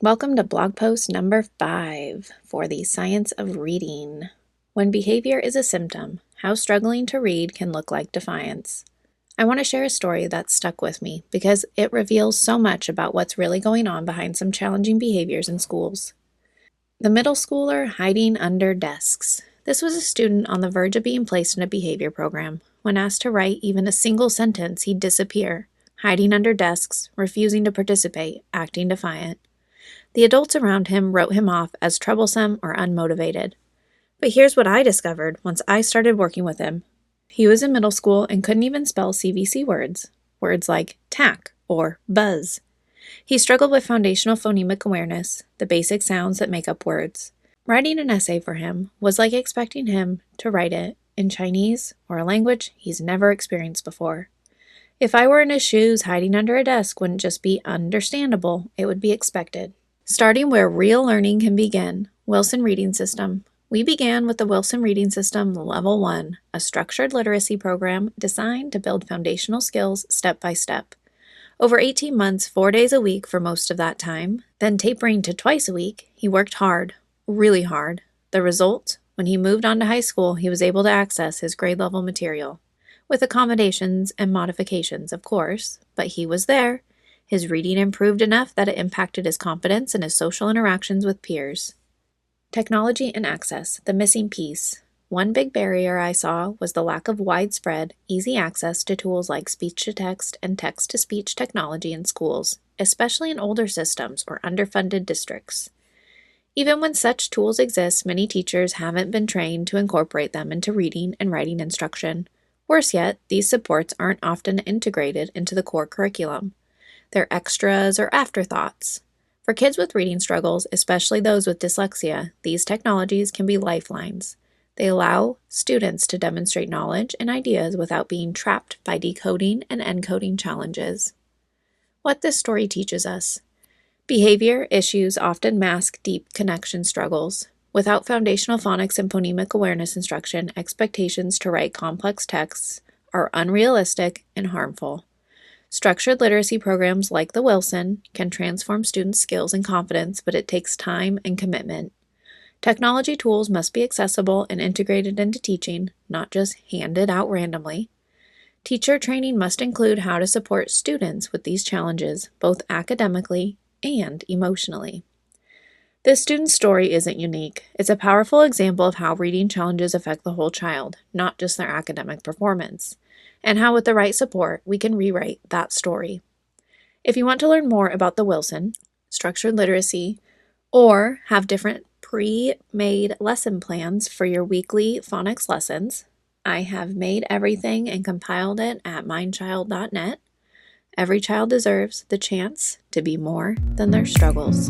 Welcome to blog post number 5 for the science of reading. When behavior is a symptom, how struggling to read can look like defiance. I want to share a story that stuck with me because it reveals so much about what's really going on behind some challenging behaviors in schools. The middle schooler hiding under desks. This was a student on the verge of being placed in a behavior program. When asked to write even a single sentence, he'd disappear, hiding under desks, refusing to participate, acting defiant. The adults around him wrote him off as troublesome or unmotivated. But here's what I discovered once I started working with him. He was in middle school and couldn't even spell CVC words like tack or buzz. He struggled with foundational phonemic awareness, the basic sounds that make up words. Writing an essay for him was like expecting him to write it in Chinese or a language he's never experienced before. If I were in his shoes, hiding under a desk wouldn't just be understandable, it would be expected. Starting where real learning can begin, Wilson Reading System. We began with the Wilson Reading System Level 1, a structured literacy program designed to build foundational skills step by step. Over 18 months, 4 days a week for most of that time, then tapering to twice a week, he worked hard, really hard. The result? When he moved on to high school, he was able to access his grade level material. With accommodations and modifications, of course, but he was there. His reading improved enough that it impacted his confidence and his social interactions with peers. Technology and access, the missing piece. One big barrier I saw was the lack of widespread, easy access to tools like speech-to-text and text-to-speech technology in schools, especially in older systems or underfunded districts. Even when such tools exist, many teachers haven't been trained to incorporate them into reading and writing instruction. Worse yet, these supports aren't often integrated into the core curriculum. They're extras or afterthoughts. For kids with reading struggles, especially those with dyslexia, these technologies can be lifelines. They allow students to demonstrate knowledge and ideas without being trapped by decoding and encoding challenges. What this story teaches us. Behavior issues often mask deep connection struggles. Without foundational phonics and phonemic awareness instruction, expectations to write complex texts are unrealistic and harmful. Structured literacy programs like the Wilson can transform students' skills and confidence, but it takes time and commitment. Technology tools must be accessible and integrated into teaching, not just handed out randomly. Teacher training must include how to support students with these challenges, both academically and emotionally. This student's story isn't unique. It's a powerful example of how reading challenges affect the whole child, not just their academic performance, and how with the right support, we can rewrite that story. If you want to learn more about the Wilson, structured literacy, or have different pre-made lesson plans for your weekly phonics lessons, I have made everything and compiled it at mindchild.net. Every child deserves the chance to be more than their struggles.